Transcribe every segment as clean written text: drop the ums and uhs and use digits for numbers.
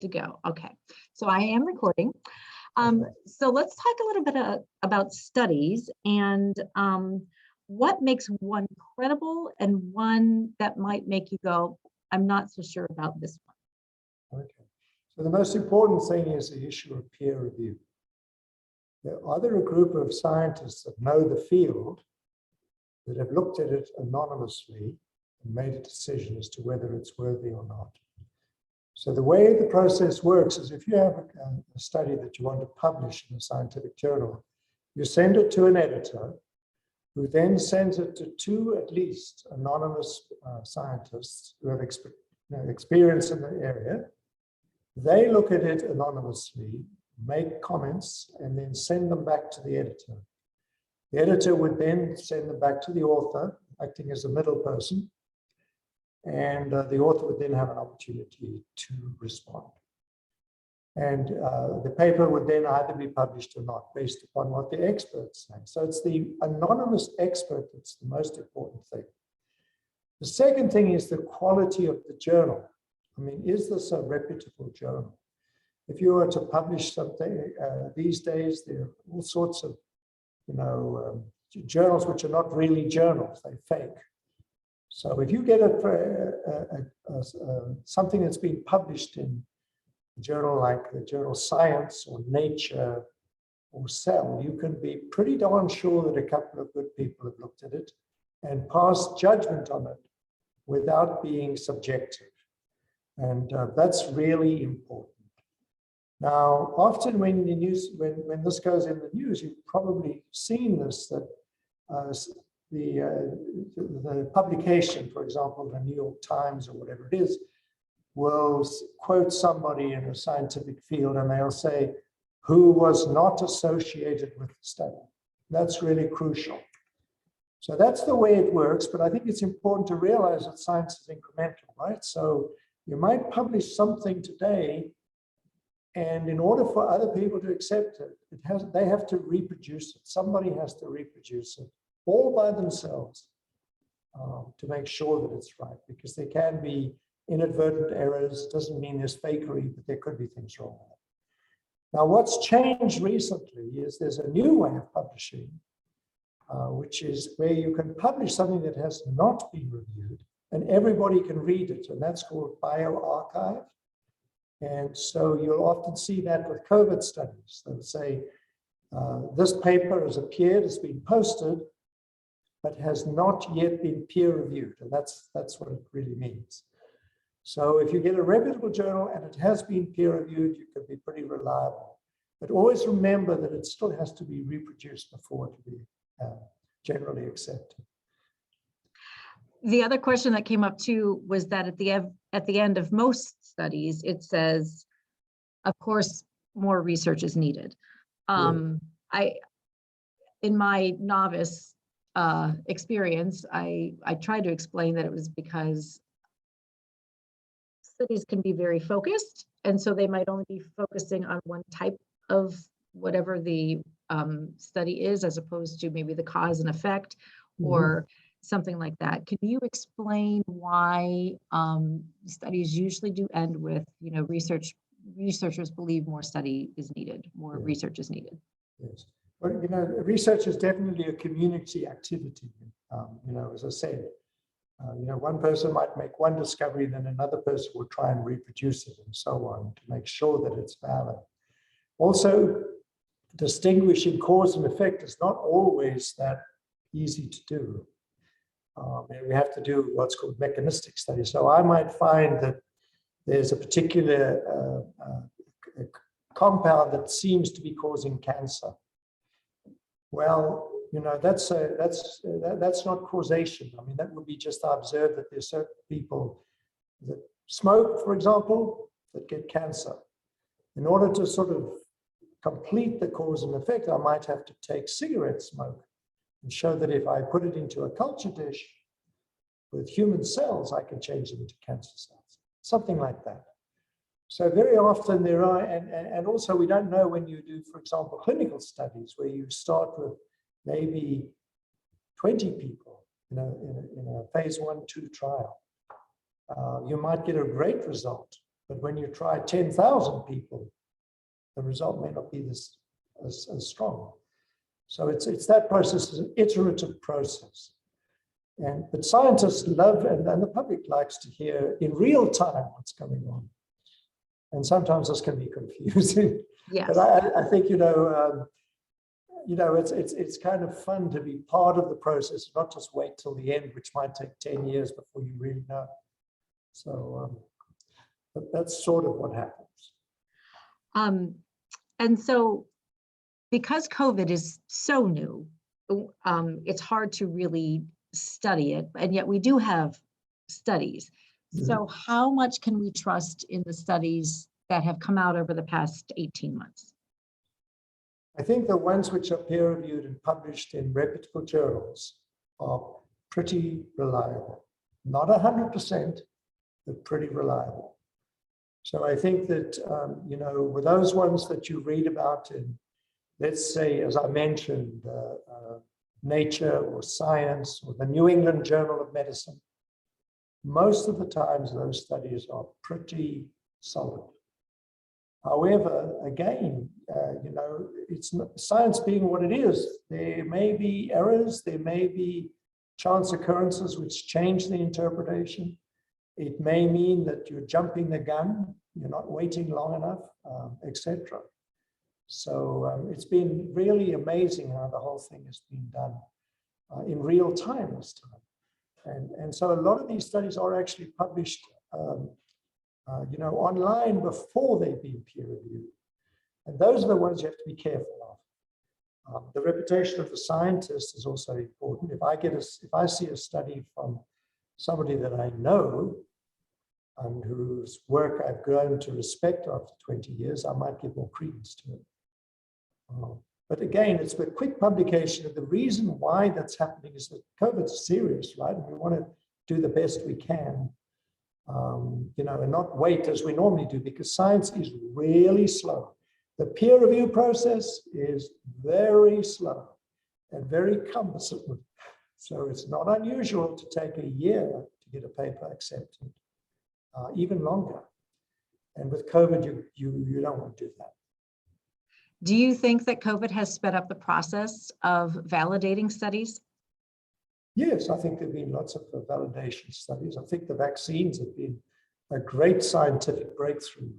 to go. Okay, so I am recording. So let's talk a little bit about studies and what makes one credible and one that might make you go, I'm not so sure about this one. Okay, so the most important thing is the issue of peer review. There are either a group of scientists that know the field that have looked at it anonymously and made a decision as to whether it's worthy or not. So the way the process works is if you have a study that you want to publish in a scientific journal, you send it to an editor who then sends it to two at least anonymous scientists who have experience in the area. They look at it anonymously, make comments, and then send them back to the editor. The editor would then send them back to the author, acting as a middle person, and the author would then have an opportunity to respond. And the paper would then either be published or not, based upon what the experts say. So it's the anonymous expert that's the most important thing. The second thing is the quality of the journal. I mean, is this a reputable journal? If you were to publish something these days, there are all sorts of, journals which are not really journals, they're fake. So if you get something that's been published in a journal like the journal Science or Nature or Cell, you can be pretty darn sure that a couple of good people have looked at it and passed judgment on it without being subjective. And that's really important. Now, often when this goes in the news, you've probably seen this, that the publication, for example, the New York Times or whatever it is, will quote somebody in a scientific field and they'll say, who was not associated with the study. That's really crucial. So that's the way it works, but I think it's important to realize that science is incremental, right? So you might publish something today, and in order for other people to accept it, they have to reproduce it. Somebody has to reproduce it all by themselves to make sure that it's right, because there can be inadvertent errors. Doesn't mean there's fakery, but there could be things wrong with it. Now, what's changed recently is there's a new way of publishing, which is where you can publish something that has not been reviewed and everybody can read it, and that's called bioarchive. And so you'll often see that with COVID studies. They'll say, this paper has appeared, it's been posted, but has not yet been peer reviewed. And that's what it really means. So if you get a reputable journal and it has been peer reviewed, you can be pretty reliable. But always remember that it still has to be reproduced before it can be generally accepted. The other question that came up too was that at the end of most studies, it says, of course, more research is needed. In my novice experience, I tried to explain that it was because studies can be very focused, and so they might only be focusing on one type of whatever the study is, as opposed to maybe the cause and effect or something like that. Can you explain why studies usually do end with, researchers believe more study is needed, more research is needed? Yes. Well, research is definitely a community activity. As I said, one person might make one discovery, then another person will try and reproduce it and so on to make sure that it's valid. Also, distinguishing cause and effect is not always that easy to do. And we have to do what's called mechanistic studies. So I might find that there's a particular compound that seems to be causing cancer. Well, that's not causation. I mean, that would be just to observe that there's certain people that smoke, for example, that get cancer. In order to sort of complete the cause and effect, I might have to take cigarette smoke and show that if I put it into a culture dish with human cells, I can change them into cancer cells, something like that. So very often there are, and also we don't know when you do, for example, clinical studies where you start with maybe 20 people in a phase 1-2 trial. You might get a great result, But when you try 10,000 people, the result may not be as strong. So it's that process, is an iterative process. But scientists love, and the public likes to hear in real time what's going on. And sometimes this can be confusing. Yes. But I think, it's kind of fun to be part of the process, not just wait till the end, which might take 10 years before you really know. So but that's sort of what happens. And so because COVID is so new, it's hard to really study it, and yet we do have studies. So how much can we trust in the studies that have come out over the past 18 months? I think the ones which are peer-reviewed and published in reputable journals are pretty reliable. Not 100%, but pretty reliable. So I think that, with those ones that you read about in, let's say, as I mentioned, Nature or Science or the New England Journal of Medicine, most of the times those studies are pretty solid. However, again, it's not, science being what it is, there may be errors, there may be chance occurrences which change the interpretation. It may mean that you're jumping the gun, you're not waiting long enough, etc. So it's been really amazing how the whole thing has been done in real time this time. And so a lot of these studies are actually published online before they've been peer reviewed. And those are the ones you have to be careful of. The reputation of the scientist is also important. If I see a study from somebody that I know and whose work I've grown to respect after 20 years, I might give more credence to it. But again, it's a quick publication, and the reason why that's happening is that COVID's serious, right? And we want to do the best we can, and not wait as we normally do, because science is really slow. The peer review process is very slow and very cumbersome. So it's not unusual to take a year to get a paper accepted, even longer. And with COVID, you don't want to do that. Do you think that COVID has sped up the process of validating studies? Yes, I think there have been lots of validation studies. I think the vaccines have been a great scientific breakthrough.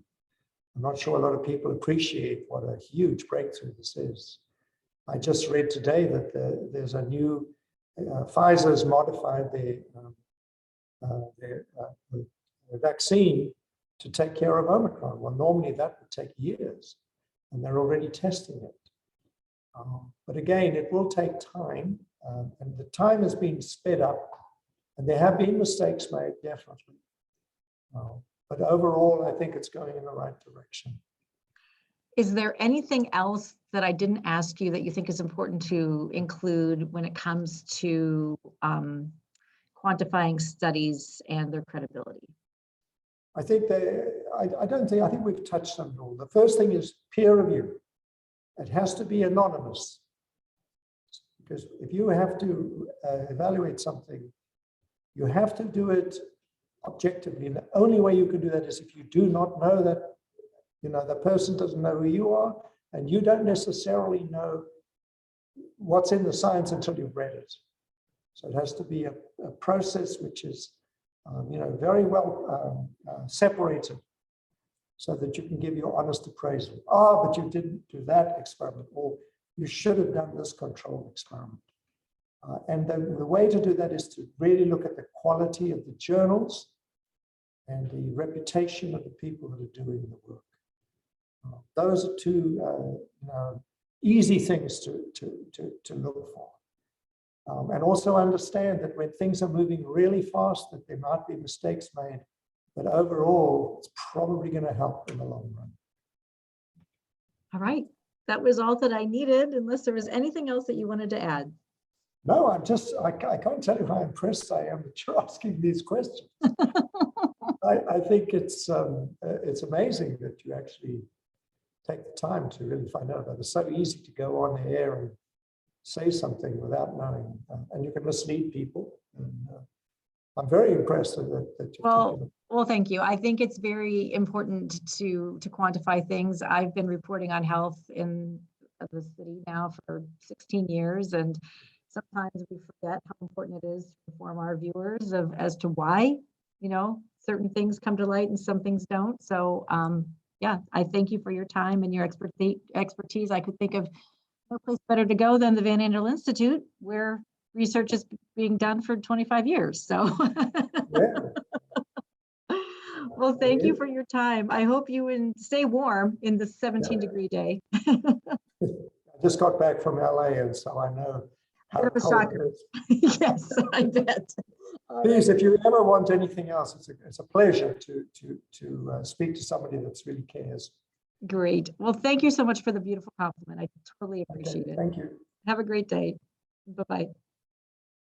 I'm not sure a lot of people appreciate what a huge breakthrough this is. I just read today that there's a new, Pfizer has modified their vaccine to take care of Omicron. Well, normally that would take years, and they're already testing it. But again, it will take time, and the time has been sped up, and there have been mistakes made, definitely. But overall, I think it's going in the right direction. Is there anything else that I didn't ask you that you think is important to include when it comes to quantifying studies and their credibility? I think I think we've touched on it all. The first thing is peer review. It has to be anonymous, because if you have to evaluate something, you have to do it objectively. And the only way you can do that is if you do not know that, the person doesn't know who you are, and you don't necessarily know what's in the science until you've read it. So it has to be a process which is, very well separated, so that you can give your honest appraisal. But you didn't do that experiment, or you should have done this control experiment. And the way to do that is to really look at the quality of the journals and the reputation of the people that are doing the work. Those are two easy things to look for. And also understand that when things are moving really fast, that there might be mistakes made, but overall, it's probably going to help in the long run. All right, that was all that I needed, unless there was anything else that you wanted to add. No, I can't tell you how impressed I am that you're asking these questions. I think it's amazing that you actually take the time to really find out about it. It's so easy to go on the air and say something without knowing, and you can mislead people. And I'm very impressed that you're taking Well, thank you. I think it's very important to quantify things. I've been reporting on health in the city now for 16 years, and sometimes we forget how important it is to inform our viewers of as to why, certain things come to light and some things don't. So, yeah, I thank you for your time and your expertise. I could think of no place better to go than the Van Andel Institute, where research is being done for 25 years. So. Yeah. Well, thank you for your time. I hope you stay warm in the 17-degree day. I just got back from LA, and so I know how Bit of a cold shocker. it is. Yes, I bet. Please, if you ever want anything else, it's a pleasure to speak to somebody that really cares. Great. Well, thank you so much for the beautiful compliment. I totally Okay, appreciate it. thank you. Have a great day. Bye-bye.